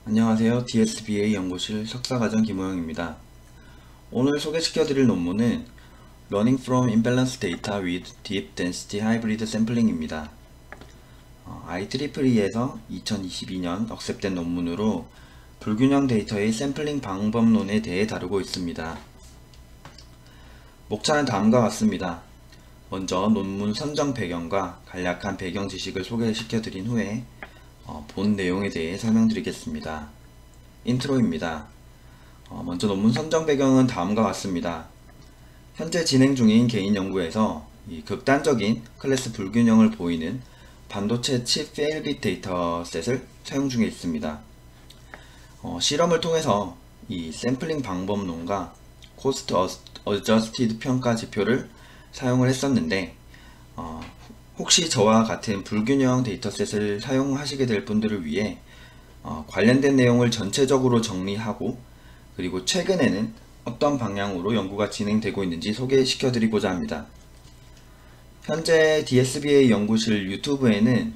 안녕하세요. DSBA 연구실 석사과정 김호영입니다. 오늘 소개시켜드릴 논문은 Learning from Imbalanced Data with Deep Density Hybrid Sampling입니다. IEEE에서 2022년 억셉된 논문으로 불균형 데이터의 샘플링 방법론에 대해 다루고 있습니다. 목차는 다음과 같습니다. 먼저 논문 선정 배경과 간략한 배경 지식을 소개시켜드린 후에 본 내용에 대해 설명드리겠습니다. 인트로입니다. 먼저 논문 선정 배경은 다음과 같습니다. 현재 진행 중인 개인 연구에서 이 극단적인 클래스 불균형을 보이는 반도체 칩 페일빗 데이터셋을 사용 중에 있습니다. 실험을 통해서 이 샘플링 방법론과 코스트 어저스티드 평가 지표를 사용을 했었는데 혹시 저와 같은 불균형 데이터셋을 사용하시게 될 분들을 위해 관련된 내용을 전체적으로 정리하고 그리고 최근에는 어떤 방향으로 연구가 진행되고 있는지 소개시켜 드리고자 합니다. 현재 DSBA 연구실 유튜브에는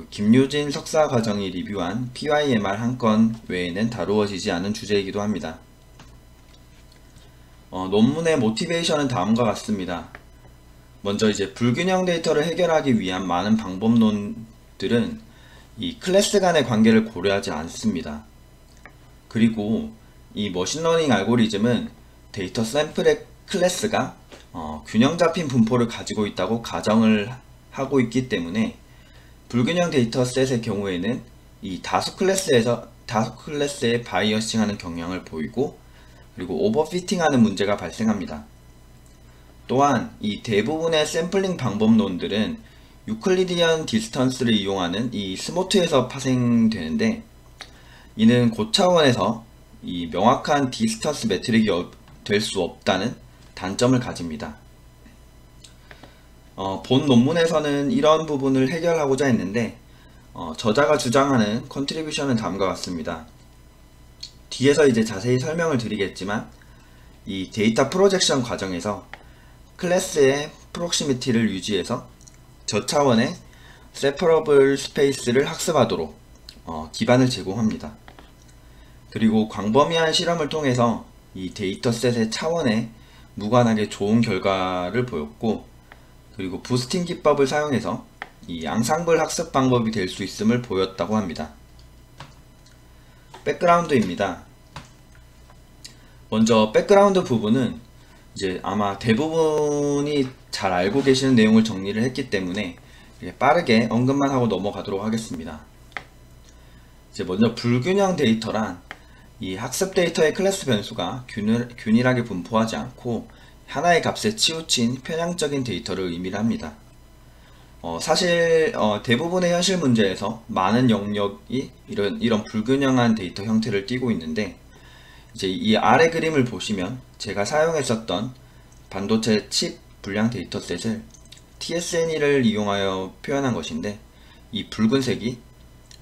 김유진 석사과정이 리뷰한 PYMR 한 건 외에는 다루어지지 않은 주제이기도 합니다. 논문의 모티베이션은 다음과 같습니다. 먼저 이제 불균형 데이터를 해결하기 위한 많은 방법론들은 이 클래스 간의 관계를 고려하지 않습니다. 그리고 이 머신러닝 알고리즘은 데이터 샘플의 클래스가 균형 잡힌 분포를 가지고 있다고 가정을 하고 있기 때문에 불균형 데이터셋의 경우에는 이 다수 클래스에 바이어싱하는 경향을 보이고 그리고 오버피팅하는 문제가 발생합니다. 또한 이 대부분의 샘플링 방법론들은 유클리디언 디스턴스를 이용하는 이 스모트에서 파생되는데 이는 고차원에서 이 명확한 디스턴스 매트릭이 될 수 없다는 단점을 가집니다. 본 논문에서는 이런 부분을 해결하고자 했는데 저자가 주장하는 컨트리뷰션은 다음과 같습니다. 뒤에서 이제 자세히 설명을 드리겠지만 이 데이터 프로젝션 과정에서 클래스의 프록시미티를 유지해서 저차원의 세퍼러블 스페이스를 학습하도록 기반을 제공합니다. 그리고 광범위한 실험을 통해서 이 데이터셋의 차원에 무관하게 좋은 결과를 보였고 그리고 부스팅 기법을 사용해서 이 앙상블 학습 방법이 될 수 있음을 보였다고 합니다. 백그라운드입니다. 먼저 백그라운드 부분은 이제 아마 대부분이 잘 알고 계시는 내용을 정리를 했기 때문에 빠르게 언급만 하고 넘어가도록 하겠습니다. 이제 먼저 불균형 데이터란 이 학습 데이터의 클래스 변수가 균일하게 분포하지 않고 하나의 값에 치우친 편향적인 데이터를 의미를 합니다. 사실 대부분의 현실 문제에서 많은 영역이 이런 불균형한 데이터 형태를 띠고 있는데 이제 이 아래 그림을 보시면 제가 사용했었던 반도체 칩 불량 데이터셋을 TSNE를 이용하여 표현한 것인데 이 붉은색이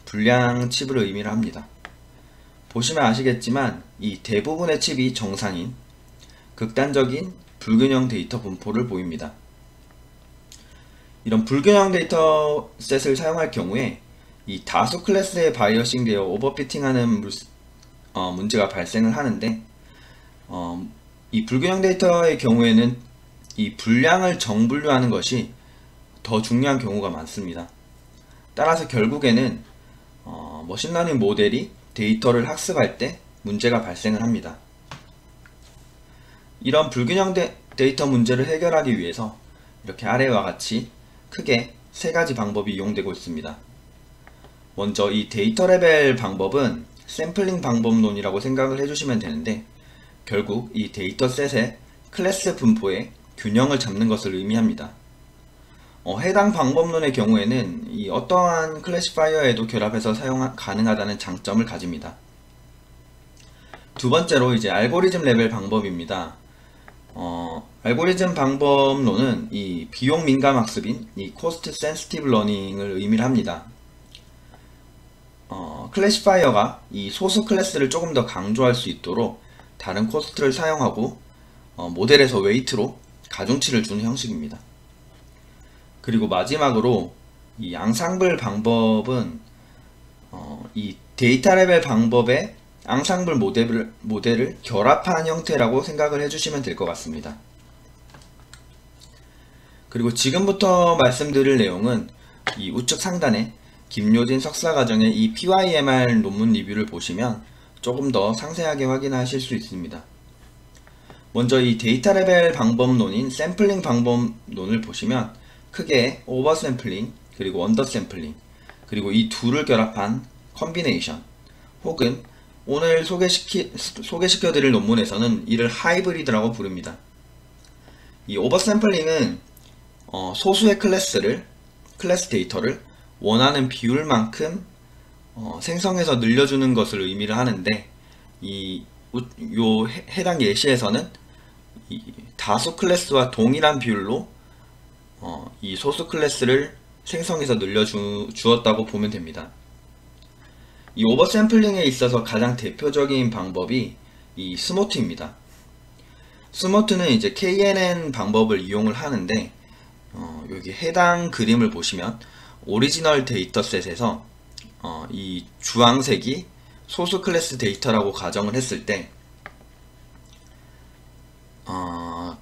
불량 칩을 의미를 합니다. 보시면 아시겠지만 이 대부분의 칩이 정상인 극단적인 불균형 데이터 분포를 보입니다. 이런 불균형 데이터셋을 사용할 경우에 이 다수 클래스에 바이어싱 되어 오버피팅하는 문제가 발생을 하는데 이 불균형 데이터의 경우에는 이 분량을 정분류하는 것이 더 중요한 경우가 많습니다. 따라서 결국에는 머신러닝 모델이 데이터를 학습할 때 문제가 발생을 합니다. 이런 불균형 데이터 문제를 해결하기 위해서 이렇게 아래와 같이 크게 세 가지 방법이 이용되고 있습니다. 먼저 이 데이터 레벨 방법은 샘플링 방법론이라고 생각을 해주시면 되는데 결국 이 데이터셋의 클래스 분포의 균형을 잡는 것을 의미합니다. 해당 방법론의 경우에는 이 어떠한 클래시파이어에도 결합해서 사용 가능하다는 장점을 가집니다. 두 번째로 이제 알고리즘 레벨 방법입니다. 알고리즘 방법론은 이 비용 민감 학습인 이 코스트 센시티브 러닝을 의미를 합니다. 클래시파이어가 이 소수 클래스를 조금 더 강조할 수 있도록 다른 코스트를 사용하고 모델에서 웨이트로 가중치를 주는 형식입니다. 그리고 마지막으로 이 앙상블 방법은 이 데이터 레벨 방법의 앙상블 모델을 결합한 형태라고 생각을 해주시면 될 것 같습니다. 그리고 지금부터 말씀드릴 내용은 이 우측 상단에 김효진 석사과정의 이 PYMR 논문 리뷰를 보시면 조금 더 상세하게 확인하실 수 있습니다. 먼저 이 데이터 레벨 방법론인 샘플링 방법론을 보시면 크게 오버샘플링 그리고 언더샘플링 그리고 이 둘을 결합한 컨비네이션 혹은 오늘 소개시켜드릴 논문에서는 이를 하이브리드라고 부릅니다. 이 오버샘플링은 소수의 클래스 데이터를 원하는 비율만큼 생성해서 늘려주는 것을 의미를 하는데 해당 예시에서는 다수 클래스와 동일한 비율로 이 소수 클래스를 생성해서 늘려주었다고 보면 됩니다. 이 오버샘플링에 있어서 가장 대표적인 방법이 이 스모트입니다. 스모트는 이제 KNN 방법을 이용을 하는데 여기 해당 그림을 보시면 오리지널 데이터셋에서 이 주황색이 소수 클래스 데이터라고 가정을 했을 때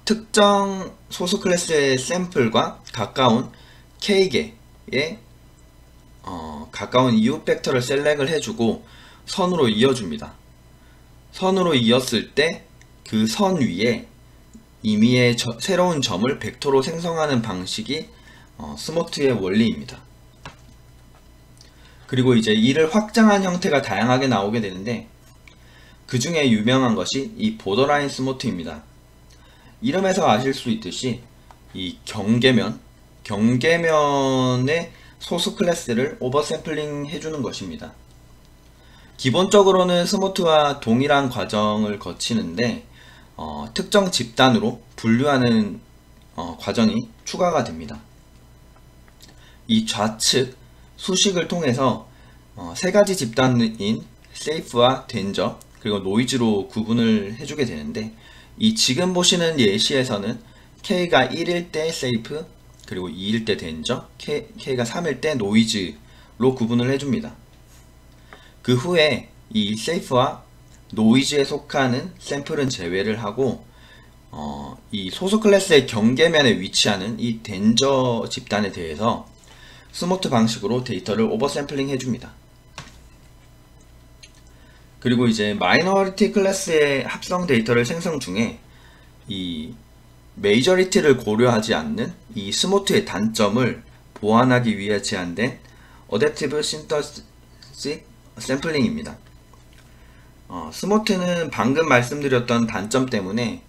특정 소수 클래스의 샘플과 가까운 K개의 가까운 이웃 벡터를 셀렉을 해주고 선으로 이어줍니다. 선으로 이었을 때 그 선 위에 임의의 새로운 점을 벡터로 생성하는 방식이 스모트의 원리입니다. 그리고 이제 이를 확장한 형태가 다양하게 나오게 되는데 그 중에 유명한 것이 이 보더라인 스모트입니다. 이름에서 아실 수 있듯이 이 경계면의 소수 클래스를 오버샘플링 해주는 것입니다. 기본적으로는 스모트와 동일한 과정을 거치는데 특정 집단으로 분류하는 과정이 추가가 됩니다. 이 좌측 수식을 통해서 세 가지 집단인 safe와 danger 그리고 noise로 구분을 해주게 되는데 이 지금 보시는 예시에서는 K가 1일 때 safe 그리고 2일 때 danger, K가 3일 때 noise로 구분을 해줍니다. 그 후에 이 safe와 noise에 속하는 샘플은 제외를 하고 이 소수 클래스의 경계면에 위치하는 이 danger 집단에 대해서 스모트 방식으로 데이터를 오버샘플링 해줍니다. 그리고 이제 마이너리티 클래스의 합성 데이터를 생성 중에 이 메이저리티를 고려하지 않는 이 스모트의 단점을 보완하기 위해 제안된 어댑티브 신터식 샘플링입니다. 스모트는 방금 말씀드렸던 단점 때문에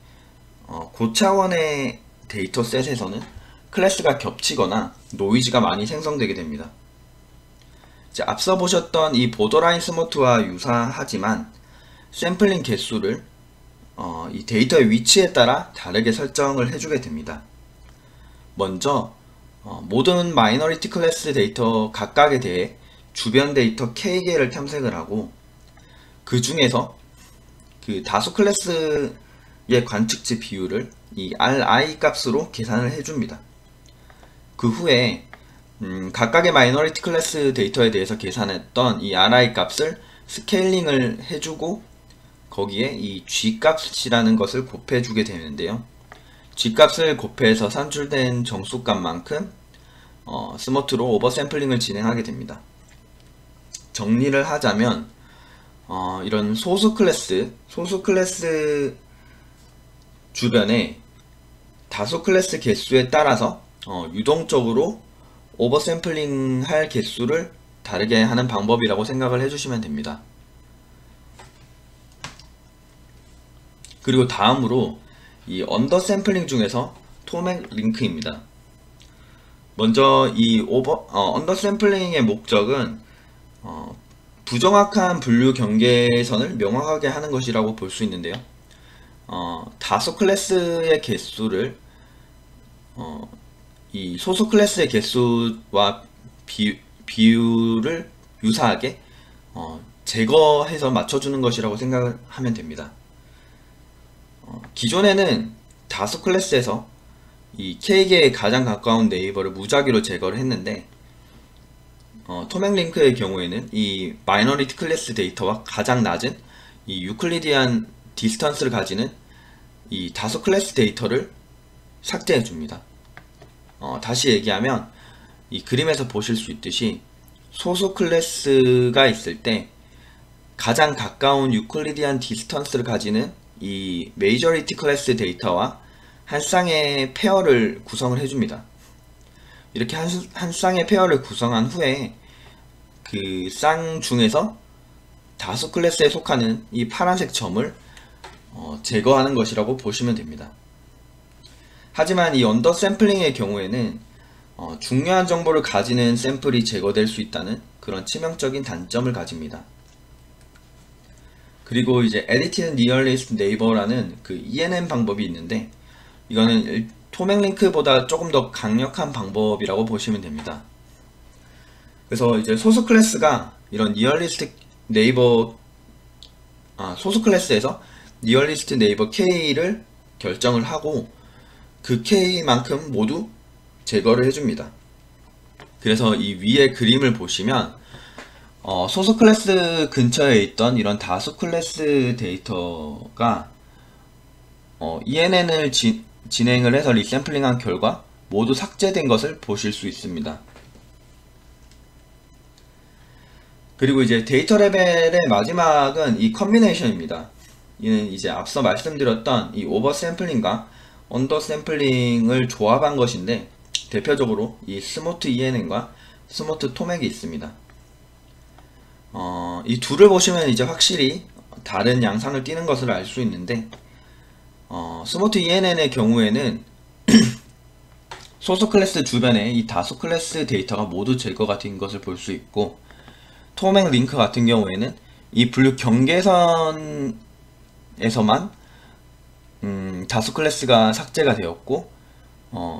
고차원의 데이터셋에서는 클래스가 겹치거나 노이즈가 많이 생성되게 됩니다. 이제 앞서 보셨던 이 보더라인 스모트와 유사하지만 샘플링 개수를 이 데이터의 위치에 따라 다르게 설정을 해주게 됩니다. 먼저 모든 마이너리티 클래스 데이터 각각에 대해 주변 데이터 K개를 탐색을 하고 그 중에서 그 다수 클래스의 관측치 비율을 이 RI 값으로 계산을 해줍니다. 그 후에 각각의 마이너리티 클래스 데이터에 대해서 계산했던 이 RI 값을 스케일링을 해주고 거기에 이 G 값이라는 것을 곱해주게 되는데요. G 값을 곱해서 산출된 정수값만큼 스모트로 오버샘플링을 진행하게 됩니다. 정리를 하자면 이런 소수 클래스 주변에 다수 클래스 개수에 따라서 유동적으로 오버샘플링 할 개수를 다르게 하는 방법이라고 생각을 해주시면 됩니다. 그리고 다음으로 이 언더샘플링 중에서 토맥 링크입니다. 먼저 이 언더샘플링의 목적은 부정확한 분류 경계선을 명확하게 하는 것이라고 볼 수 있는데요. 다수 클래스의 개수를 이 소수 클래스의 개수와 비율을 유사하게 제거해서 맞춰주는 것이라고 생각을 하면 됩니다. 기존에는 다수 클래스에서 이 K개에 가장 가까운 네이버를 무작위로 제거를 했는데 토맥 링크의 경우에는 이 마이너리티 클래스 데이터와 가장 낮은 이 유클리디안 디스턴스를 가지는 이 다수 클래스 데이터를 삭제해 줍니다. 다시 얘기하면 이 그림에서 보실 수 있듯이 소수 클래스가 있을 때 가장 가까운 유클리디안 디스턴스를 가지는 이 메이저리티 클래스 데이터와 한 쌍의 페어를 구성을 해줍니다. 이렇게 한 쌍의 페어를 구성한 후에 그 쌍 중에서 다수 클래스에 속하는 이 파란색 점을 제거하는 것이라고 보시면 됩니다. 하지만 이 언더 샘플링의 경우에는 중요한 정보를 가지는 샘플이 제거될 수 있다는 그런 치명적인 단점을 가집니다. 그리고 이제 Edited Nearest Neighbor라는 그 ENN 방법이 있는데, 이거는 토맥 링크보다 조금 더 강력한 방법이라고 보시면 됩니다. 그래서 이제 소수 클래스가 이런 Nearest Neighbor, 소수 클래스에서 Nearest Neighbor K를 결정을 하고 그 K만큼 모두 제거를 해줍니다. 그래서 이 위에 그림을 보시면 소수 클래스 근처에 있던 이런 다수 클래스 데이터가 ENN을 진행을 해서 리샘플링한 결과 모두 삭제된 것을 보실 수 있습니다. 그리고 이제 데이터 레벨의 마지막은 이 컨비네이션입니다. 이는 이제 앞서 말씀드렸던 이 오버 샘플링과 언더 샘플링을 조합한 것인데, 대표적으로 이 스모트 ENN과 스모트 토맥이 있습니다. 이 둘을 보시면 이제 확실히 다른 양상을 띠는 것을 알 수 있는데, 스모트 ENN의 경우에는 소수 클래스 주변에 이 다수 클래스 데이터가 모두 제거가 된 것을 볼 수 있고, 토맥 링크 같은 경우에는 이 분류 경계선에서만 다수 클래스가 삭제가 되었고,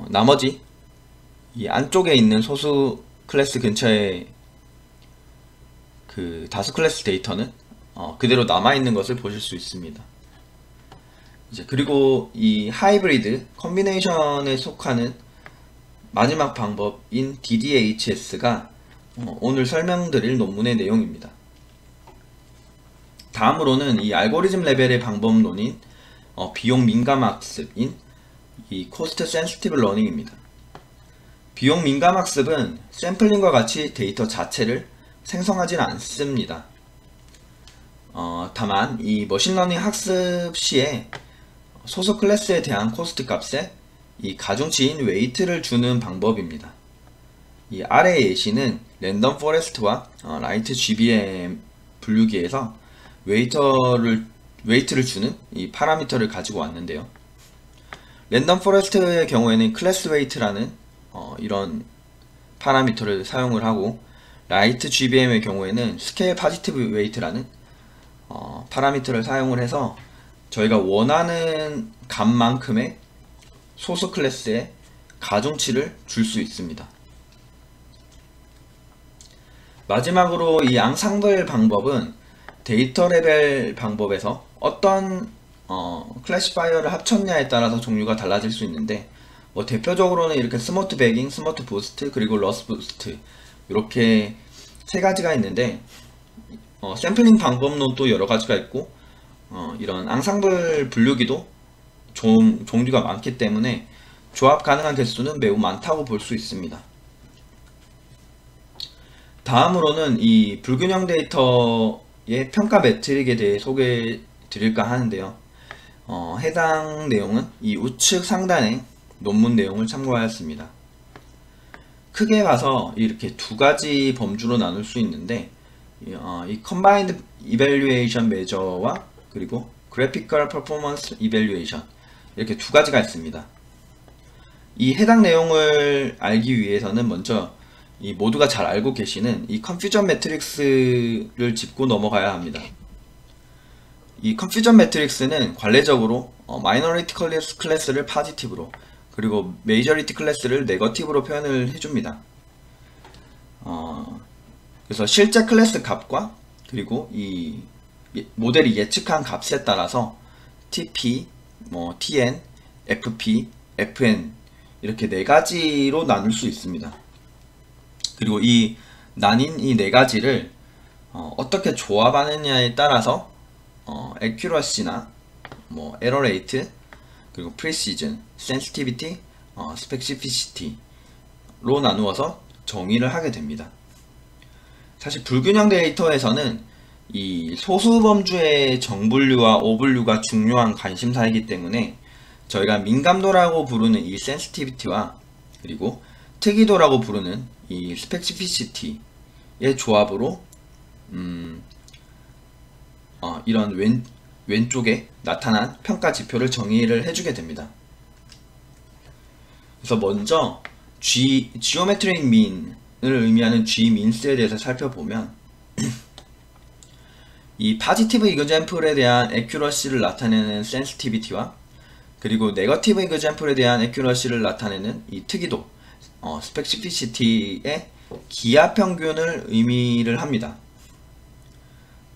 나머지 이 안쪽에 있는 소수 클래스 근처에 그 다수 클래스 데이터는 그대로 남아있는 것을 보실 수 있습니다. 이제 그리고 이 하이브리드 컨비네이션에 속하는 마지막 방법인 DDHS가 오늘 설명드릴 논문의 내용입니다. 다음으로는 이 알고리즘 레벨의 방법론인 비용 민감 학습인 이 코스트 센시티브 러닝입니다. 비용 민감 학습은 샘플링과 같이 데이터 자체를 생성하지는 않습니다. 다만 이 머신러닝 학습 시에 소수 클래스에 대한 코스트 값에 이 가중치인 웨이트를 주는 방법입니다. 이 아래의 예시는 랜덤 포레스트와 라이트 GBM 분류기에서 웨이트를 주는 이 파라미터를 가지고 왔는데요. 랜덤 포레스트의 경우에는 클래스 웨이트라는 이런 파라미터를 사용을 하고, 라이트 GBM의 경우에는 스케일 파지티브 웨이트라는 파라미터를 사용을 해서 저희가 원하는 값만큼의 소수 클래스에 가중치를 줄 수 있습니다. 마지막으로 이 앙상블 방법은 데이터 레벨 방법에서 어떤 클래시파이어를 합쳤냐에 따라서 종류가 달라질 수 있는데, 대표적으로는 이렇게 스모트 배깅, 스모트 부스트, 그리고 러스 부스트, 이렇게 세 가지가 있는데, 샘플링 방법론도 여러 가지가 있고, 이런 앙상블 분류기도 종류가 많기 때문에 조합 가능한 개수는 매우 많다고 볼 수 있습니다. 다음으로는 이 불균형 데이터의 평가 매트릭에 대해 소개해 드릴까 하는데요. 해당 내용은 이 우측 상단의 논문 내용을 참고하였습니다. 크게 봐서 이렇게 두 가지 범주로 나눌 수 있는데, 이 Combined Evaluation Measure와 그리고 Graphical Performance Evaluation, 이렇게 두 가지가 있습니다. 이 해당 내용을 알기 위해서는 먼저 이 모두가 잘 알고 계시는 이 컨퓨전 매트릭스를 짚고 넘어가야 합니다. 이 컨퓨전 매트릭스는 관례적으로 마이너리티 클래스를 파지티브로, 그리고 메이저리티 클래스를 네거티브로 표현을 해줍니다. 그래서 실제 클래스 값과 그리고 이 모델이 예측한 값에 따라서 TP, TN, FP, FN 이렇게 네 가지로 나눌 수 있습니다. 그리고 이 나뉜 이 네 가지를 어떻게 조합하느냐에 따라서 accuracy나 뭐 error rate, 그리고 precision, sensitivity, specificity로 나누어서 정의를 하게 됩니다. 사실 불균형 데이터에서는 이 소수범주의 정분류와 오분류가 중요한 관심사이기 때문에 저희가 민감도라고 부르는 이 sensitivity와 그리고 특이도라고 부르는 이 specificity의 조합으로 이런 왼쪽에 나타난 평가 지표를 정의를 해주게 됩니다. 그래서 먼저 Geometric Mean을 의미하는 Gmin스에 대해서 살펴보면 이 Positive Example에 대한 Accuracy를 나타내는 Sensitivity와 그리고 Negative Example에 대한 Accuracy를 나타내는 이 특이도 Specificity의 기하평균을 의미를 합니다.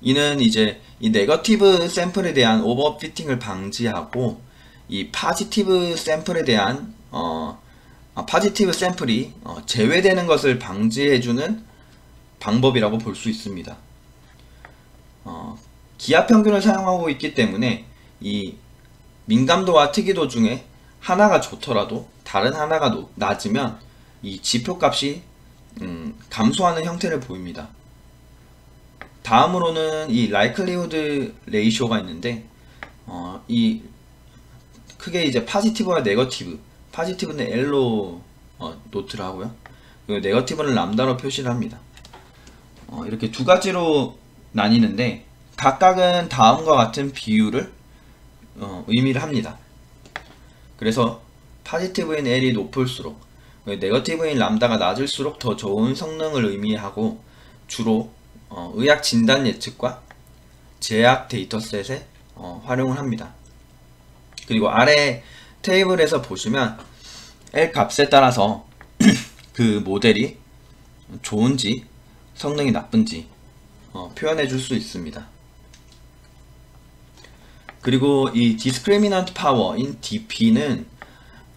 이는 이제 이 네거티브 샘플에 대한 오버피팅을 방지하고 이 파지티브 샘플에 대한 파지티브 샘플이 제외되는 것을 방지해주는 방법이라고 볼 수 있습니다. 기하평균을 사용하고 있기 때문에 이 민감도와 특이도 중에 하나가 좋더라도 다른 하나가 낮으면 이 지표값이 감소하는 형태를 보입니다. 다음으로는 이 likelihood ratio가 있는데 이 크게 이제 파지티브와 네거티브, 파지티브는 L로 노트를 하고요. 그리고 네거티브는 람다로 표시를 합니다. 이렇게 두 가지로 나뉘는데 각각은 다음과 같은 비율을 의미를 합니다. 그래서 파지티브인 L이 높을수록 네거티브인 람다가 낮을수록 더 좋은 성능을 의미하고 주로 의학 진단 예측과 제약 데이터셋에 활용을 합니다. 그리고 아래 테이블에서 보시면 L 값에 따라서 그 모델이 좋은지 성능이 나쁜지 표현해 줄 수 있습니다. 그리고 이 Discriminant Power인 DP는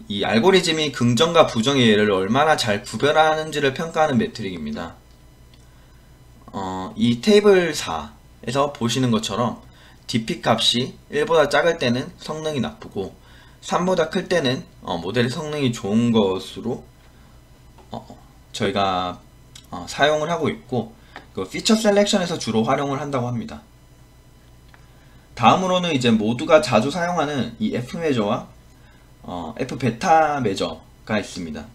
이 알고리즘이 긍정과 부정의 예를 얼마나 잘 구별하는지를 평가하는 메트릭입니다. 이 테이블 4에서 보시는 것처럼 DP 값이 1보다 작을 때는 성능이 나쁘고 3보다 클 때는 모델의 성능이 좋은 것으로 저희가 사용을 하고 있고 그 피처 셀렉션에서 주로 활용을 한다고 합니다. 다음으로는 이제 모두가 자주 사용하는 이 F 매저와 F 베타 매저가 있습니다.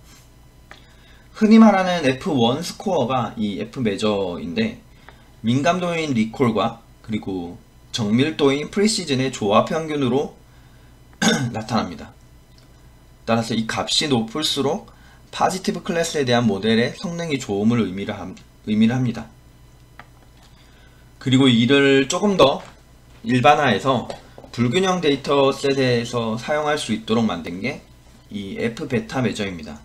흔히 말하는 F1 스코어가 이 F 매저인데 민감도인 리콜과 그리고 정밀도인 프리시즌의 조합 평균으로 나타납니다. 따라서 이 값이 높을수록 파지티브 클래스에 대한 모델의 성능이 좋음을 의미를 합니다. 그리고 이를 조금 더 일반화해서 불균형 데이터셋에서 사용할 수 있도록 만든 게 이 F 베타 매저입니다.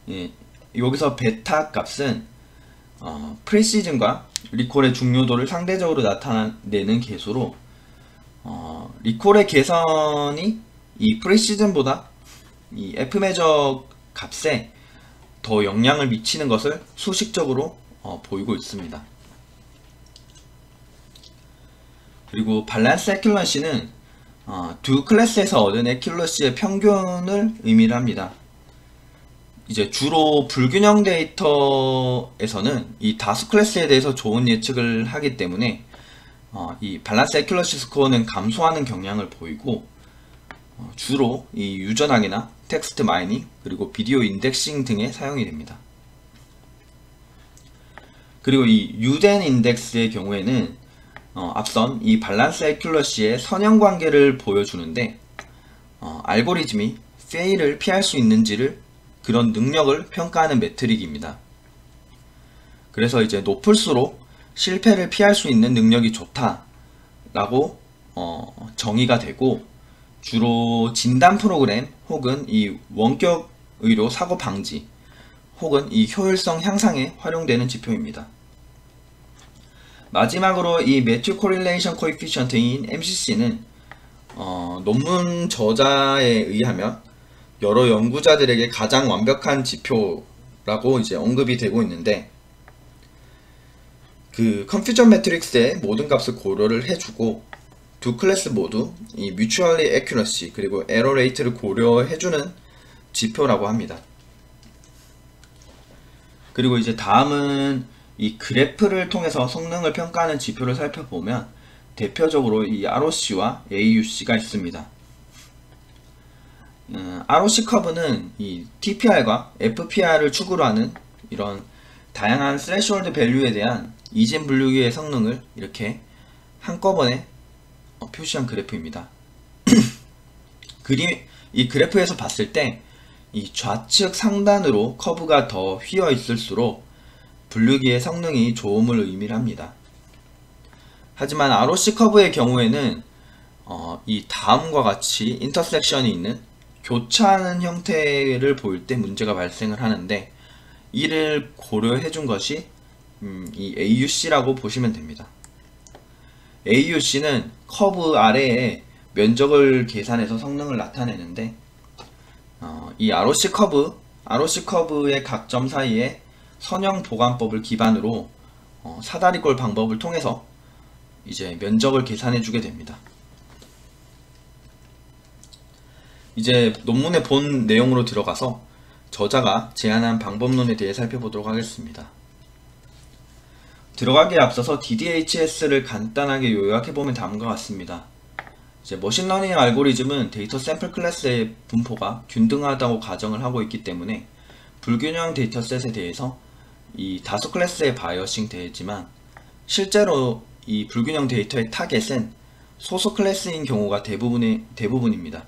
예, 여기서 베타 값은 프리시즌과 리콜의 중요도를 상대적으로 나타내는 계수로 리콜의 개선이 이 프리시즌보다 이 F 매저 값에 더 영향을 미치는 것을 수식적으로 보이고 있습니다. 그리고 밸런스 애큐러시는 두 클래스에서 얻은 애큐러시의 평균을 의미를 합니다. 이제 주로 불균형 데이터에서는 이 다수 클래스에 대해서 좋은 예측을 하기 때문에 이 밸런스 애큐러시 스코어는 감소하는 경향을 보이고 주로 이 유전학이나 텍스트 마이닝 그리고 비디오 인덱싱 등에 사용이 됩니다. 그리고 이 유덴 인덱스의 경우에는 앞선 이 밸런스 애큐러시의 선형관계를 보여주는데 알고리즘이 페일을 피할 수 있는지를 그런 능력을 평가하는 매트릭입니다. 그래서 이제 높을수록 실패를 피할 수 있는 능력이 좋다라고 정의가 되고 주로 진단 프로그램 혹은 이 원격 의료 사고 방지 혹은 이 효율성 향상에 활용되는 지표입니다. 마지막으로 이 매튜 코릴레이션 코에피션트인 MCC는 논문 저자에 의하면 여러 연구자들에게 가장 완벽한 지표라고 라고 이제 언급이 되고 있는데, 그 컨퓨전 매트릭스의 모든 값을 고려를 해주고 두 클래스 모두 이 mutually accuracy 그리고 에러 레이트를 고려해주는 지표라고 합니다. 그리고 이제 다음은 이 그래프를 통해서 성능을 평가하는 지표를 살펴보면 대표적으로 이 ROC와 AUC가 있습니다. ROC 커브는 이 TPR과 FPR을 축으로 하는 이런 다양한 스레시홀드 밸류에 대한 이진 분류기의 성능을 이렇게 한꺼번에 표시한 그래프입니다. 이 그래프에서 봤을 때 이 좌측 상단으로 커브가 더 휘어 있을수록 분류기의 성능이 좋음을 의미합니다. 하지만 ROC 커브의 경우에는 이 다음과 같이 인터섹션이 있는 교차하는 형태를 보일 때 문제가 발생을 하는데, 이를 고려해 준 것이 이 AUC라고 보시면 됩니다. AUC는 커브 아래에 면적을 계산해서 성능을 나타내는데, 이 ROC 커브의 각 점 사이에 선형 보관법을 기반으로 사다리꼴 방법을 통해서 이제 면적을 계산해 주게 됩니다. 이제 논문의 본 내용으로 들어가서 저자가 제안한 방법론에 대해 살펴보도록 하겠습니다. 들어가기에 앞서서 DDHS를 간단하게 요약해보면 다음과 같습니다. 이제 머신러닝 알고리즘은 데이터 샘플 클래스의 분포가 균등하다고 가정을 하고 있기 때문에 불균형 데이터셋에 대해서 이 다수 클래스의 바이어싱 되지만, 실제로 이 불균형 데이터의 타겟은 소수 클래스인 경우가 대부분입니다.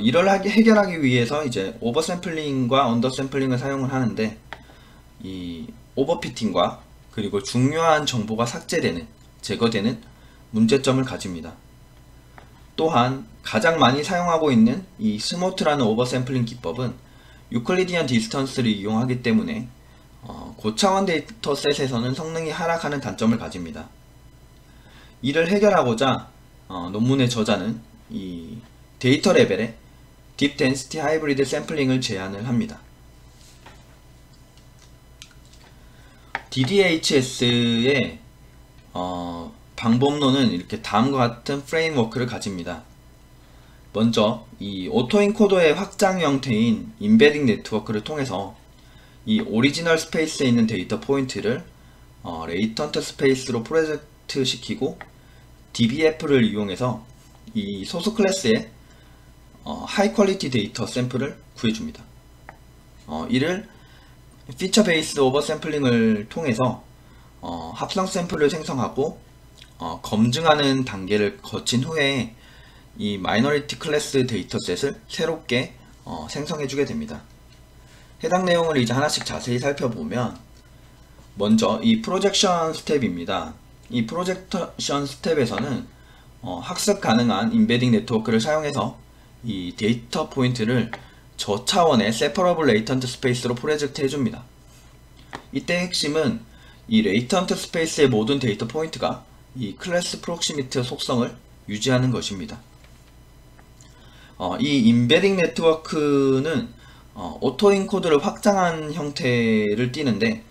이를 해결하기 위해서 이제 오버샘플링과 언더샘플링을 사용을 하는데, 이 오버피팅과 그리고 중요한 정보가 제거되는 문제점을 가집니다. 또한 가장 많이 사용하고 있는 이 스모트라는 오버샘플링 기법은 유클리디안 디스턴스를 이용하기 때문에 고차원 데이터셋에서는 성능이 하락하는 단점을 가집니다. 이를 해결하고자 논문의 저자는 이 데이터 레벨의 딥 덴시티 하이브리드 샘플링을 제안을 합니다. DDHS의 방법론은 이렇게 다음과 같은 프레임워크를 가집니다. 먼저 이 오토인코더의 확장 형태인 임베딩 네트워크를 통해서 이 오리지널 스페이스에 있는 데이터 포인트를 레이턴트 스페이스로 프로젝트 시키고, DBF를 이용해서 이 소수 클래스의 하이 퀄리티 데이터 샘플을 구해줍니다. 이를 피처 베이스 오버샘플링을 통해서 합성 샘플을 생성하고 검증하는 단계를 거친 후에 이 마이너리티 클래스 데이터셋을 새롭게 생성해주게 됩니다. 해당 내용을 이제 하나씩 자세히 살펴보면, 먼저 이 프로젝션 스텝입니다. 이 프로젝션 스텝에서는 학습 가능한 임베딩 네트워크를 사용해서 이 데이터 포인트를 저차원의 세퍼러블 레이턴트 스페이스로 프로젝트 해줍니다. 이때 핵심은 이 레이턴트 스페이스의 모든 데이터 포인트가 이 클래스 프록시미티 속성을 유지하는 것입니다. 이 임베딩 네트워크는 오토인코더를 확장한 형태를 띠는데,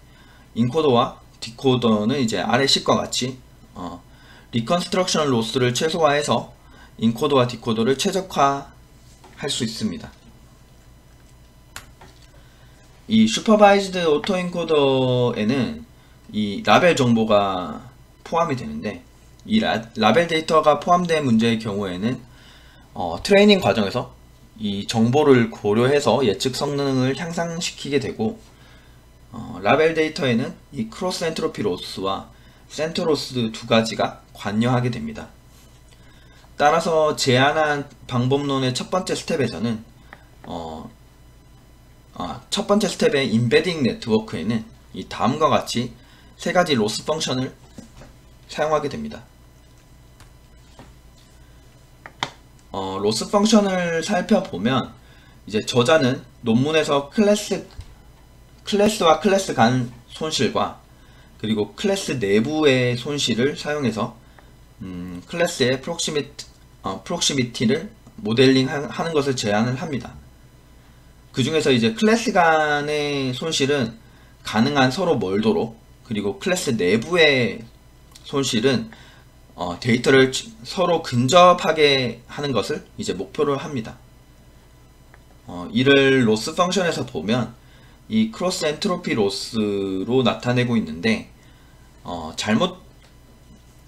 인코더와 디코더는 이제 아래 식과 같이 리컨스트럭션 로스를 최소화해서 인코더와 디코더를 최적화할 수 있습니다. 이 슈퍼바이즈드 오토인코더에는 이 라벨 정보가 포함이 되는데, 이 라벨 데이터가 포함된 문제의 경우에는 트레이닝 과정에서 이 정보를 고려해서 예측 성능을 향상시키게 되고, 라벨 데이터에는 이 크로스 엔트로피 로스와 센터 로스 두 가지가 관여하게 됩니다. 따라서 제안한 방법론의 첫 번째 스텝에서는 첫 번째 스텝의 임베딩 네트워크에는 이 다음과 같이 세 가지 로스 펑션을 사용하게 됩니다. 로스 펑션을 살펴보면, 이제 저자는 논문에서 클래스와 클래스 간 손실과 그리고 클래스 내부의 손실을 사용해서 클래스의 프록시미티를 모델링 하는 것을 제안을 합니다. 그 중에서 이제 클래스 간의 손실은 가능한 서로 멀도록, 그리고 클래스 내부의 손실은 데이터를 서로 근접하게 하는 것을 이제 목표로 합니다. 이를 로스 펑션에서 보면 이 크로스 엔트로피 로스로 나타내고 있는데,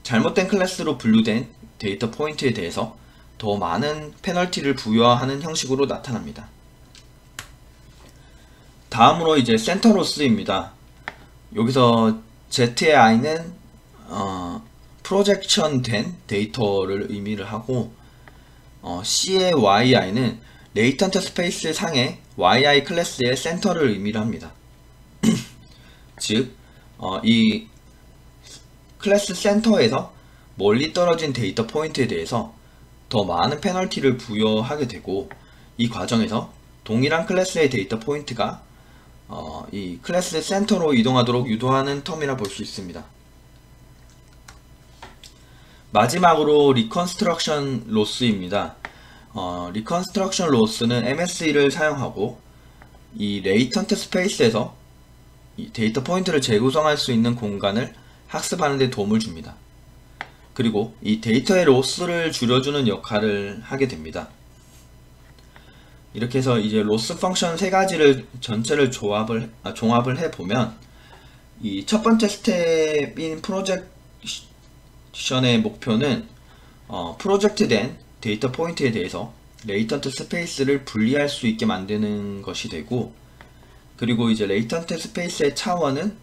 잘못된 클래스로 분류된 데이터 포인트에 대해서 더 많은 페널티를 부여하는 형식으로 나타납니다. 다음으로 이제 센터 로스입니다. 여기서 Z의 I는 프로젝션 된 데이터를 의미를 하고, C의 YI는 레이턴트 스페이스 상의 YI 클래스의 센터를 의미를 합니다. 즉, 이 클래스 센터에서 멀리 떨어진 데이터 포인트에 대해서 더 많은 페널티를 부여하게 되고, 이 과정에서 동일한 클래스의 데이터 포인트가 이 클래스 센터로 이동하도록 유도하는 텀이라 볼 수 있습니다. 마지막으로 리컨스트럭션 로스입니다. 리컨스트럭션 로스는 MSE를 사용하고 이 레이턴트 스페이스에서 이 데이터 포인트를 재구성할 수 있는 공간을 학습하는 데 도움을 줍니다. 그리고 이 데이터의 로스를 줄여주는 역할을 하게 됩니다. 이렇게 해서 이제 로스 펑션 세 가지를 전체를 종합을 해보면, 이 첫 번째 스텝인 프로젝션의 목표는 프로젝트된 데이터 포인트에 대해서 레이턴트 스페이스를 분리할 수 있게 만드는 것이 되고, 그리고 이제 레이턴트 스페이스의 차원은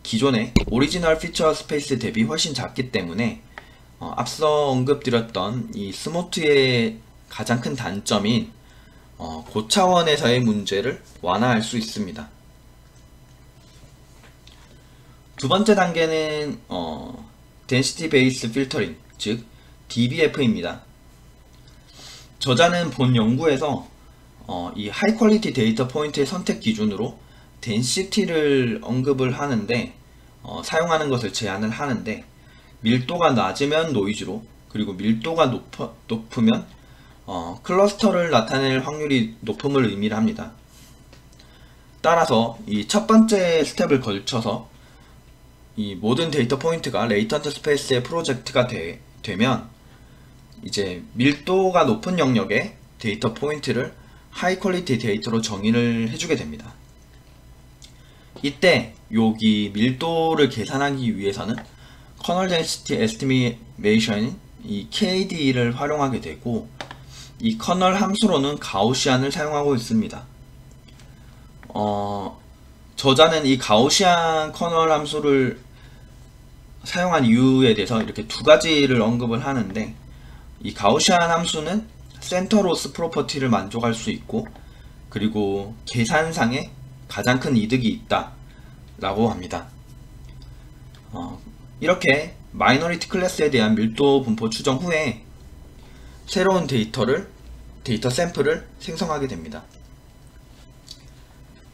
기존의 오리지널 피처 스페이스 대비 훨씬 작기 때문에 앞서 언급드렸던 이 스모트의 가장 큰 단점인 고차원에서의 문제를 완화할 수 있습니다. 두 번째 단계는 Density Based Filtering, 즉 DBF입니다. 저자는 본 연구에서 이 하이 퀄리티 데이터 포인트의 선택 기준으로 density를 언급을 하는데, 사용하는 것을 제한을 하는데, 밀도가 낮으면 노이즈로, 그리고 밀도가 높으면 클러스터를 나타낼 확률이 높음을 의미를 합니다. 따라서 이 첫 번째 스텝을 걸쳐서 이 모든 데이터 포인트가 레이턴트 스페이스의 프로젝트가 되면 이제 밀도가 높은 영역의 데이터 포인트를 하이 퀄리티 데이터로 정의를 해주게 됩니다. 이때 여기 밀도를 계산하기 위해서는 커널 덴시티 에스티메이션인 이 KD를 활용하게 되고, 이 커널 함수로는 가우시안을 사용하고 있습니다. 저자는 이 가우시안 커널 함수를 사용한 이유에 대해서 이렇게 두 가지를 언급을 하는데, 이 가우시안 함수는 센터 로스 프로퍼티를 만족할 수 있고, 그리고 계산상에 가장 큰 이득이 있다 라고 합니다. 이렇게 마이너리티 클래스에 대한 밀도 분포 추정 후에 새로운 데이터 샘플을 생성하게 됩니다.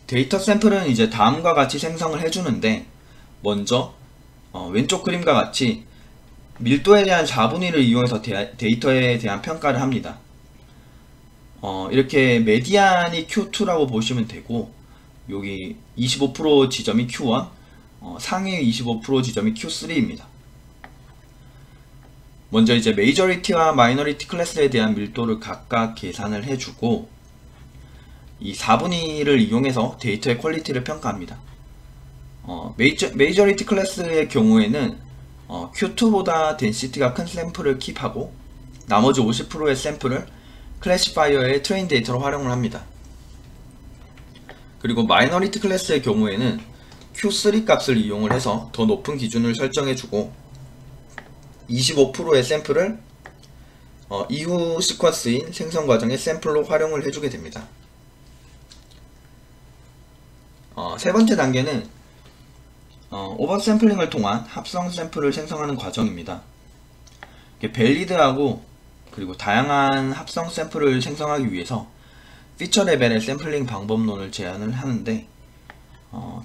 데이터 샘플은 이제 다음과 같이 생성을 해주는데, 먼저 왼쪽 그림과 같이 밀도에 대한 4분의 1을 이용해서 데이터에 대한 평가를 합니다. 이렇게 메디안이 Q2라고 보시면 되고, 여기 25% 지점이 Q1, 상위 25% 지점이 Q3입니다. 먼저 이제 메이저리티와 마이너리티 클래스에 대한 밀도를 각각 계산을 해주고, 이 4분의 1을 이용해서 데이터의 퀄리티를 평가합니다. 메이저리티 클래스의 경우에는 Q2보다 덴시티가 큰 샘플을 킵하고, 나머지 50%의 샘플을 클래시파이어의 트레인 데이터로 활용을 합니다. 그리고 마이너리티 클래스의 경우에는 Q3 값을 이용을 해서 더 높은 기준을 설정해주고, 25%의 샘플을 이후 시퀀스인 생성 과정의 샘플로 활용을 해주게 됩니다. 세 번째 단계는 오버샘플링을 통한 합성 샘플을 생성하는 과정입니다. 밸리드하고 그리고 다양한 합성 샘플을 생성하기 위해서 피처 레벨의 샘플링 방법론을 제안을 하는데,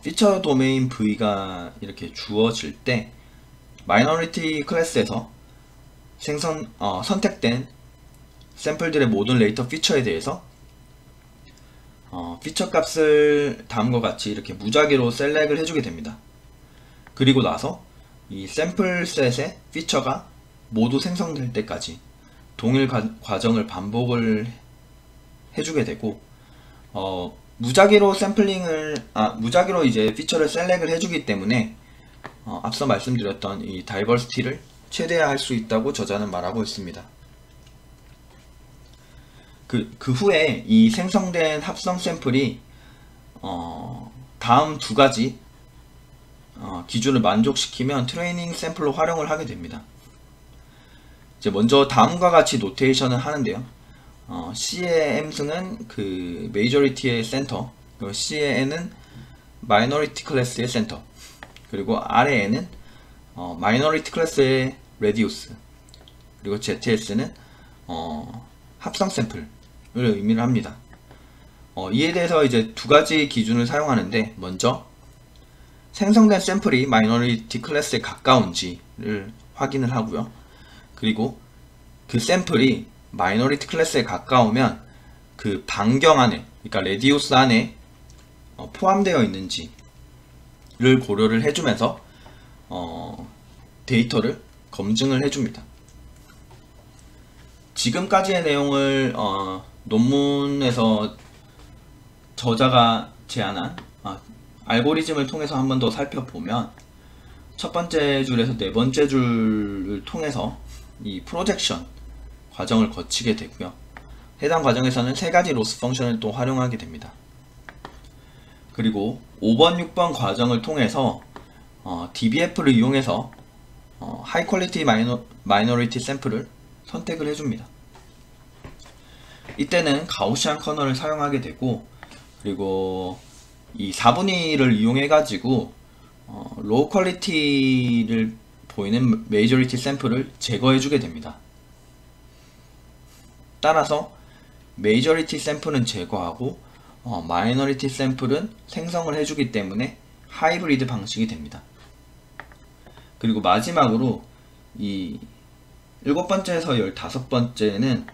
피처 도메인 V가 이렇게 주어질 때 마이너리티 클래스에서 선택된 샘플들의 모든 레이터 피처에 대해서 피처 값을 다음과 같이 이렇게 무작위로 셀렉을 해주게 됩니다. 그리고 나서 이 샘플셋의 피처가 모두 생성될 때까지 동일 과정을 반복을 해주게 되고, 무작위로 무작위로 이제 피처를 셀렉을 해주기 때문에 앞서 말씀드렸던 이 다이버시티를 최대화할 수 있다고 저자는 말하고 있습니다. 그 후에 이 생성된 합성 샘플이 다음 두 가지 기준을 만족시키면 트레이닝 샘플로 활용을 하게 됩니다. 이제 먼저 다음과 같이 노테이션을 하는데요. C의 M승은 그 메이저리티의 센터, 그리고 C의 N은 마이너리티 클래스의 센터, 그리고 R의 N은 마이너리티 클래스의 레디우스, 그리고 ZS는 합성 샘플을 의미를 합니다. 이에 대해서 이제 두 가지 기준을 사용하는데, 먼저 생성된 샘플이 마이너리티 클래스에 가까운지를 확인을 하고요. 그리고 그 샘플이 마이너리티 클래스에 가까우면 그 반경 안에, 그러니까 레디우스 안에 포함되어 있는지를 고려를 해주면서 데이터를 검증을 해줍니다. 지금까지의 내용을 논문에서 저자가 제안한 알고리즘을 통해서 한 번 더 살펴보면, 첫 번째 줄에서 네 번째 줄을 통해서 이 프로젝션 과정을 거치게 되고요. 해당 과정에서는 세 가지 로스 펑션을 또 활용하게 됩니다. 그리고 5번, 6번 과정을 통해서 DBF를 이용해서 하이 퀄리티 마이너리티 샘플을 선택을 해줍니다. 이때는 가우시안 커널을 사용하게 되고, 그리고 이 4분의 1을 이용해 가지고 로우 퀄리티를 보이는 메이저리티 샘플을 제거해 주게 됩니다. 따라서 메이저리티 샘플은 제거하고 마이너리티 샘플은 생성을 해주기 때문에 하이브리드 방식이 됩니다. 그리고 마지막으로 이 7번째에서 15번째는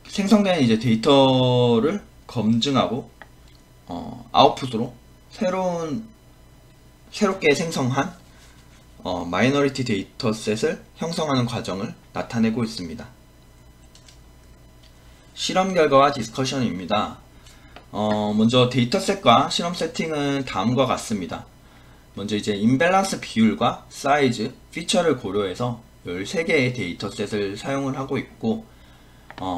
생성된 이제 데이터를 검증하고 아웃풋으로 새롭게 생성한 마이너리티 데이터셋을 형성하는 과정을 나타내고 있습니다. 실험 결과와 디스커션입니다. 먼저 데이터셋과 실험 세팅은 다음과 같습니다. 먼저 이제 임밸런스 비율과 사이즈, 피처를 고려해서 13개의 데이터셋을 사용을 하고 있고,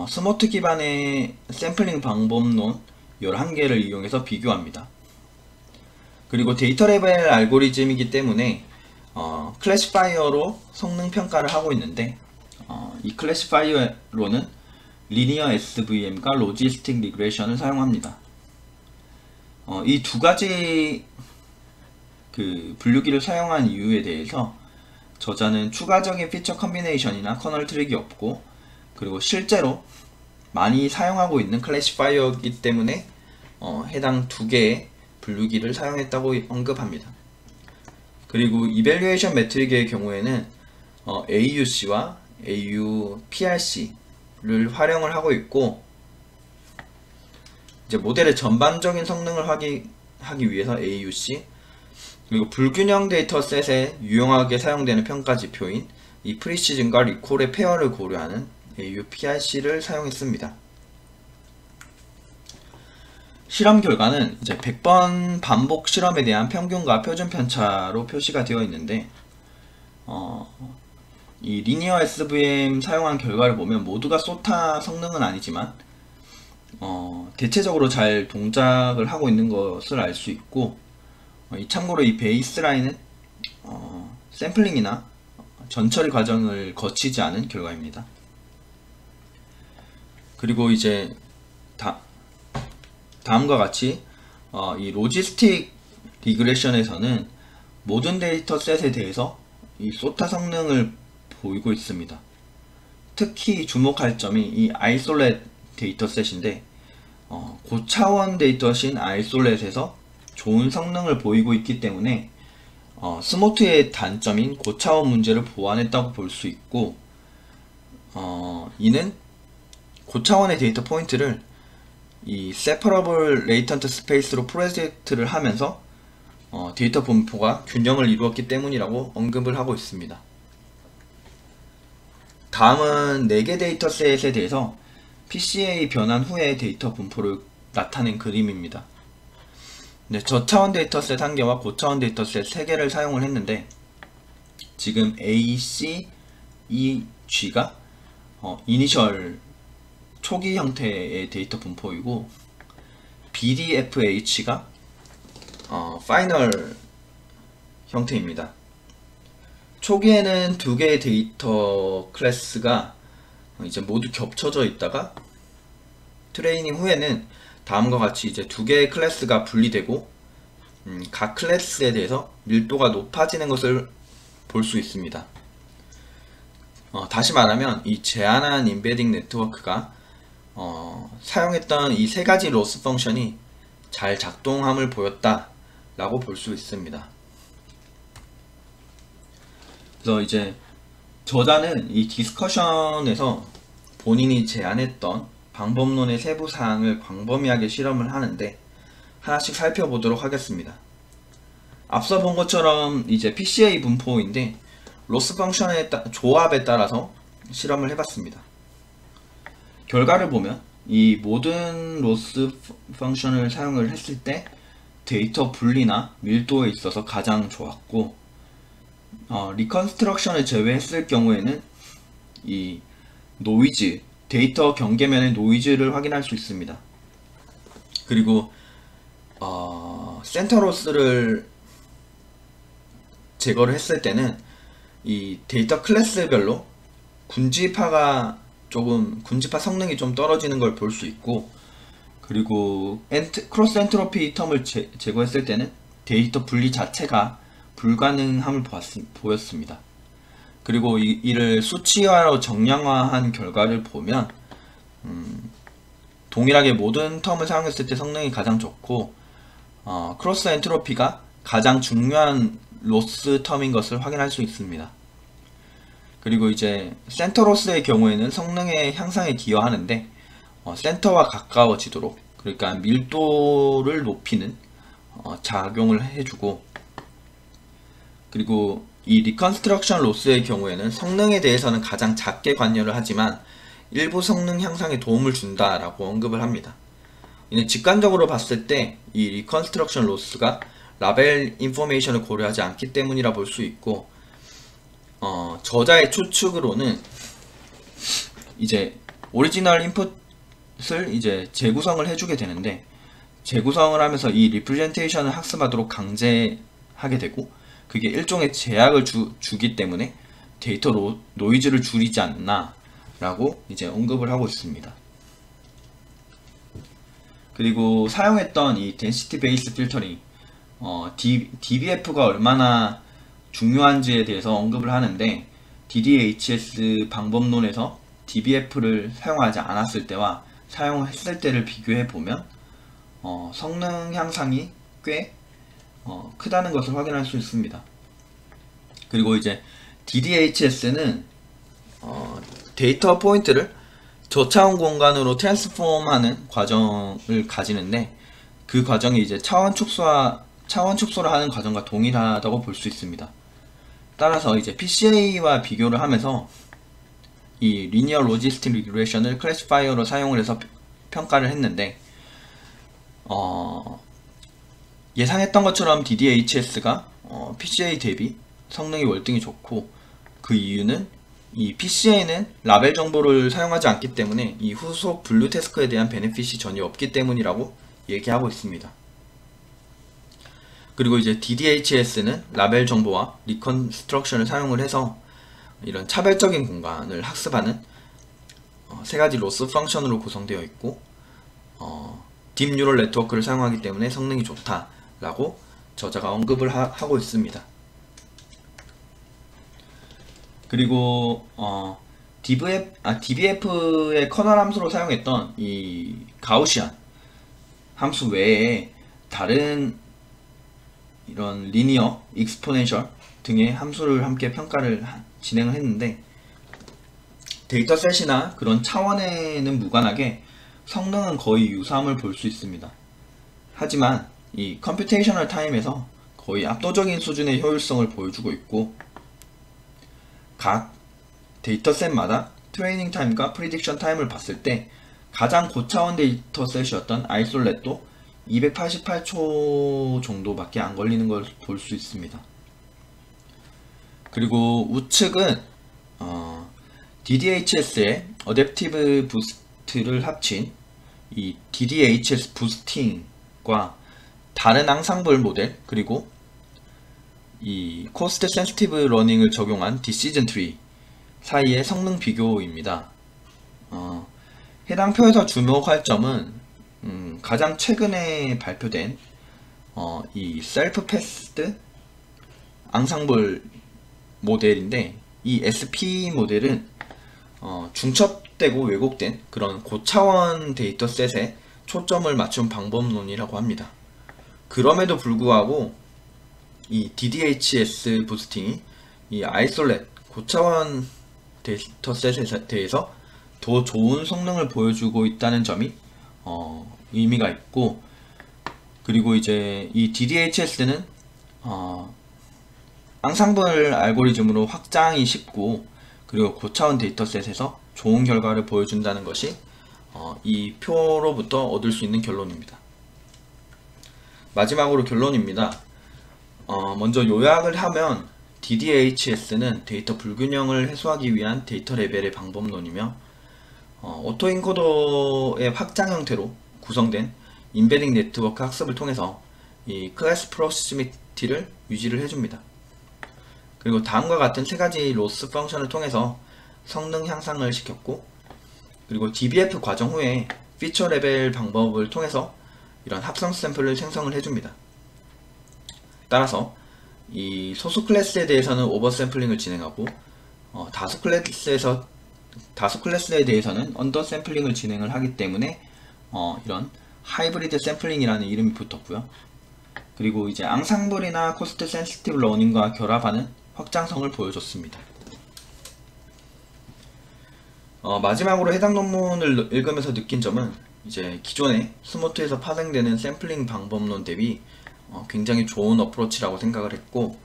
스모트 기반의 샘플링 방법론 11개를 이용해서 비교합니다. 그리고 데이터 레벨 알고리즘이기 때문에 클래시파이어로 성능 평가를 하고 있는데, 이 클래시파이어로는 리니어 SVM과 로지스틱 리그레션을 사용합니다. 이 두 가지 그 분류기를 사용한 이유에 대해서 저자는 추가적인 피처 컨비네이션이나 커널 트릭이 없고, 그리고 실제로 많이 사용하고 있는 클래시파이어이기 때문에 해당 두 개의 분류기를 사용했다고 언급합니다. 그리고 이밸류에이션 매트릭의 경우에는 AUC와 AUPRC를 활용을 하고 있고, 이제 모델의 전반적인 성능을 하기 위해서 AUC, 그리고 불균형 데이터셋에 유용하게 사용되는 평가 지표인 이 프리시즌과 리콜의 페어를 고려하는 AUPRC를 사용했습니다. 실험 결과는 이제 100번 반복 실험에 대한 평균과 표준 편차로 표시가 되어 있는데, 이 리니어 SVM 사용한 결과를 보면 모두가 소타 성능은 아니지만 대체적으로 잘 동작을 하고 있는 것을 알 수 있고, 참고로 이 베이스라인은 샘플링이나 전처리 과정을 거치지 않은 결과입니다. 그리고 이제 다음과 같이 이 로지스틱 리그레션에서는 모든 데이터셋에 대해서 이 소타 성능을 보이고 있습니다. 특히 주목할 점이 이 아이솔렛 데이터셋인데, 고차원 데이터신 아이솔렛에서 좋은 성능을 보이고 있기 때문에 스모트의 단점인 고차원 문제를 보완했다고 볼 수 있고, 이는 고차원의 데이터 포인트를 이 separable latent space로 프로젝트를 하면서 데이터 분포가 균형을 이루었기 때문이라고 언급을 하고 있습니다. 다음은 4개 데이터셋에 대해서 PCA 변환 후의 데이터 분포를 나타낸 그림입니다. 네, 저차원 데이터셋 1개와 고차원 데이터셋 3개를 사용을 했는데, 지금 A, C, E, G가 이니셜 초기 형태의 데이터 분포이고, B, D, F, H가 파이널 형태입니다. 초기에는 2개의 데이터 클래스가 이제 모두 겹쳐져 있다가 트레이닝 후에는 다음과 같이 이제 2개의 클래스가 분리되고 각 클래스에 대해서 밀도가 높아지는 것을 볼 수 있습니다. 다시 말하면 이 제한한 임베딩 네트워크가 사용했던 이 3가지 로스 펑션이 잘 작동함을 보였다 라고 볼 수 있습니다. 그래서 이제 저자는 이 디스커션에서 본인이 제안했던 방법론의 세부 사항을 광범위하게 실험을 하는데, 하나씩 살펴보도록 하겠습니다. 앞서 본 것처럼 이제 PCA 분포인데 로스 펑션의 조합에 따라서 실험을 해봤습니다. 결과를 보면 이 모든 로스 펑션을 사용을 했을 때 데이터 분리나 밀도에 있어서 가장 좋았고, 리컨스트럭션을 제외했을 경우에는 이 노이즈, 데이터 경계면의 노이즈를 확인할 수 있습니다. 그리고 센터로스를 제거를 했을 때는 이 데이터 클래스별로 군집화 성능이 좀 떨어지는 걸 볼 수 있고, 그리고 크로스 엔트로피 텀을 제거했을 때는 데이터 분리 자체가 불가능함을 보였습니다. 그리고 이를 수치화로 정량화한 결과를 보면 동일하게 모든 텀을 사용했을 때 성능이 가장 좋고, 크로스 엔트로피가 가장 중요한 로스 텀인 것을 확인할 수 있습니다. 그리고 이제 센터로스의 경우에는 성능의 향상에 기여하는데 센터와 가까워지도록, 그러니까 밀도를 높이는 작용을 해주고, 그리고 이 리컨스트럭션 로스의 경우에는 성능에 대해서는 가장 작게 관여를 하지만 일부 성능 향상에 도움을 준다라고 언급을 합니다. 이는 직관적으로 봤을 때 이 리컨스트럭션 로스가 라벨 인포메이션을 고려하지 않기 때문이라 볼 수 있고, 저자의 추측으로는 이제 오리지널 인풋을 이제 재구성을 해주게 되는데, 재구성을 하면서 이 리프레젠테이션을 학습하도록 강제하게 되고, 그게 일종의 제약을 주기 때문에 데이터 노이즈를 줄이지 않나 라고 이제 언급을 하고 있습니다. 그리고 사용했던 이 density based filtering, DBF가 얼마나 중요한지에 대해서 언급을 하는데, DDHS 방법론에서 DBF를 사용하지 않았을 때와 사용했을 때를 비교해 보면 성능 향상이 꽤 크다는 것을 확인할 수 있습니다. 그리고 이제 DDHS는 데이터 포인트를 저차원 공간으로 트랜스폼하는 과정을 가지는데, 그 과정이 이제 차원 축소를 하는 과정과 동일하다고 볼 수 있습니다. 따라서 이제 PCA와 비교를 하면서 이 리니어 로지스틱 리그레션을 클래시파이어로 사용을 해서 평가를 했는데, 예상했던 것처럼 DDHS가 PCA 대비 성능이 월등히 좋고, 그 이유는 이 PCA는 라벨 정보를 사용하지 않기 때문에 이 후속 분류 태스크에 대한 베네핏이 전혀 없기 때문이라고 얘기하고 있습니다. 그리고 이제 DDHS는 라벨 정보와 리컨스트럭션을 사용을 해서 이런 차별적인 공간을 학습하는 3가지 로스 펑션으로 구성되어 있고, 딥 뉴럴 네트워크를 사용하기 때문에 성능이 좋다라고 저자가 언급을 하고 있습니다. 그리고 DBF의 커널 함수로 사용했던 이 가우시안 함수 외에 다른 이런 리니어, 익스포넨셜 등의 함수를 함께 평가를 진행을 했는데, 데이터셋이나 그런 차원에는 무관하게 성능은 거의 유사함을 볼 수 있습니다. 하지만 이 컴퓨테이셔널 타임에서 거의 압도적인 수준의 효율성을 보여주고 있고, 각 데이터셋마다 트레이닝 타임과 프리딕션 타임을 봤을 때 가장 고차원 데이터셋이었던 아이솔렛도 288초 정도밖에 안 걸리는 걸 볼 수 있습니다. 그리고 우측은 DDHS의 어댑티브 부스트를 합친 이 DDHS 부스팅과 다른 앙상블 모델, 그리고 이 코스트 센시티브 러닝을 적용한 디시전 트리 사이의 성능 비교입니다. 해당 표에서 주목할 점은 가장 최근에 발표된 이 셀프 패스드 앙상블 모델인데, 이 SP 모델은 중첩되고 왜곡된 그런 고차원 데이터셋에 초점을 맞춘 방법론이라고 합니다. 그럼에도 불구하고 이 DDHS 부스팅이 이 아이솔렛 고차원 데이터셋에 대해서 더 좋은 성능을 보여주고 있다는 점이 의미가 있고, 그리고 이제 이 DDHS는 앙상블 알고리즘으로 확장이 쉽고, 그리고 고차원 데이터셋에서 좋은 결과를 보여준다는 것이 이 표로부터 얻을 수 있는 결론입니다. 마지막으로 결론입니다. 먼저 요약을 하면 DDHS는 데이터 불균형을 해소하기 위한 데이터 레벨의 방법론이며, 오토인코더의 확장 형태로 구성된 인베딩 네트워크 학습을 통해서 이 클래스 프로시미티를 유지를 해줍니다. 그리고 다음과 같은 세 가지 로스 펑션을 통해서 성능 향상을 시켰고, 그리고 DBF 과정 후에 피처 레벨 방법을 통해서 이런 합성 샘플을 생성을 해줍니다. 따라서 이 소수 클래스에 대해서는 오버 샘플링을 진행하고, 다수 클래스에 대해서는 언더 샘플링을 진행을 하기 때문에 이런 하이브리드 샘플링이라는 이름이 붙었고요. 그리고 이제 앙상블이나 코스트 센시티브 러닝과 결합하는 확장성을 보여줬습니다. 마지막으로 해당 논문을 읽으면서 느낀 점은, 이제 기존의 스모트에서 파생되는 샘플링 방법론 대비 굉장히 좋은 어프로치라고 생각을 했고,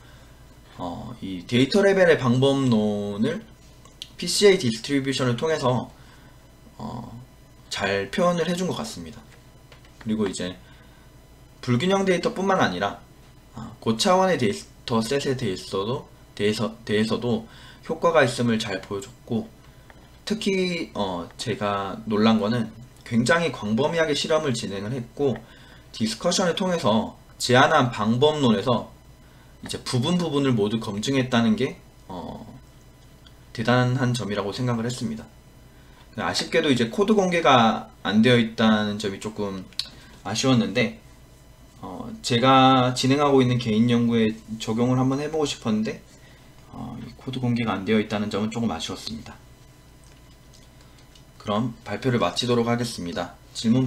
이 데이터 레벨의 방법론을 PCA 디스트리뷰션을 통해서 잘 표현을 해준 것 같습니다. 그리고 이제 불균형 데이터뿐만 아니라 고차원의 데이터셋에 대해서도 효과가 있음을 잘 보여줬고, 특히 제가 놀란 거는 굉장히 광범위하게 실험을 진행을 했고, 디스커션을 통해서 제안한 방법론에서 이제 부분을 모두 검증했다는 게 대단한 점이라고 생각을 했습니다. 아쉽게도 이제 코드 공개가 안 되어 있다는 점이 조금 아쉬웠는데, 제가 진행하고 있는 개인 연구에 적용을 한번 해보고 싶었는데 코드 공개가 안 되어 있다는 점은 조금 아쉬웠습니다. 그럼 발표를 마치도록 하겠습니다. 질문